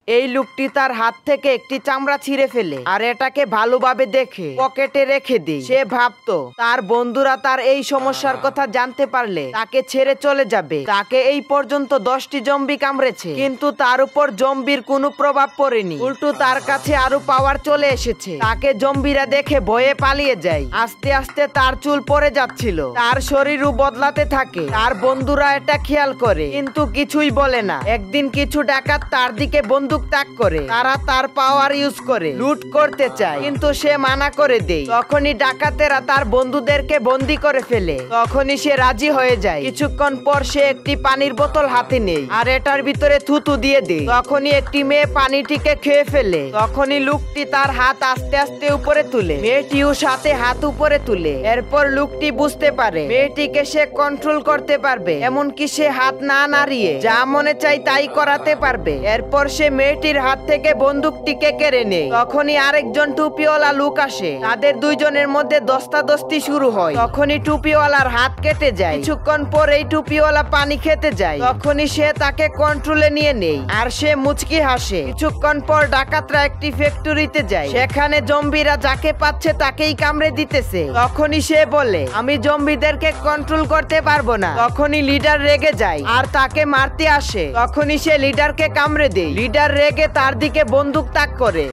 এই লোকটি তার হাত থেকে একটি চামড়া ছিঁড়ে ফেলে আর এটাকে ভালোভাবে দেখে পকেটে রেখে দেয়। সে ভাবতো তার বন্ধুরা তার এই সমস্যার কথা জানতে পারলে তাকে ছেড়ে চলে যাবে। তাকে এই পর্যন্ত 10টি জম্বি কামড়েছে, কিন্তু তার উপর জম্বির কোনো প্রভাব পড়েনি। উল্টো তার কাছে আরো পাওয়ার চলে এসেছে। তাকে জম্বিরা দেখে ভয়ে পালিয়ে যায়। আস্তে আস্তে তার চুল পড়ে যাচ্ছিল, তার শরীরও বদলাতে থাকে। তার বন্ধুরা এটা খেয়াল করে কিন্তু কিছুই বলে না। একদিন কিছু ডাকাত তার দিকে বন্দুক তাক করে। তারা তার পাওয়ার ইউজ করে লুট করতে চায়, কিন্তু সে মানা করে দেয়। তখনই ডাকাতেরা তার বন্ধুদেরকে বন্দি করে ফেলে। তখনই সে রাজি হয়ে যায়। কিছুক্ষণ পর সে একটি পানির বোতল হাতে নেয় আর এটার ভিতরে থুতু দিয়ে দেয়। তখনই একটি মেয়ে পানিটিকে খেয়ে ফেলে। তখনই লোকটি তার হাত আস্তে আস্তে উপরে তুলে, মেয়েটিও সাথে হাত উপরে তুলে। এরপর লোকটি বুঝতে পারে মেয়েটিকে সে কন্ট্রোল করতে পারবে, এমনকি সে হাত না নাড়িয়ে যা মনে চাই তাই করাতে পারবে। এরপর সে মেয়েটির হাত থেকে বন্দুকটিকে কেড়ে নেয়। তখনই আরেকজন টুপিওয়ালা লোক আসে। তাদের দুইজনের মধ্যে দস্তাদস্তি শুরু হয়। তখনই টুপিওয়ালার হাত কেটে যায়। কিছুক্ষণ পর এই টুপিওয়ালা পানি খেতে যায়। তখনই সে তাকে কন্ট্রোলে নিয়ে নেয় আর সে মুচকি হাসে। কিছুক্ষণ পর ডাকাতরা একটি ফ্যাক্টরিতে যায়। সেখানে জম্বিরা যাকে পাচ্ছে তাকেই কামড়ে দিতেছে। তখনই সে বলে, আমি জম্বিদেরকে কন্ট্রোল করতে পারবো না। তখনই লিডার রেগে যায় আর তাকে মারতে আসে। তখনই সে লিডারকে কামড়ে দেয়। লিডার রেগে তার দিকে বন্দুক তাক করে।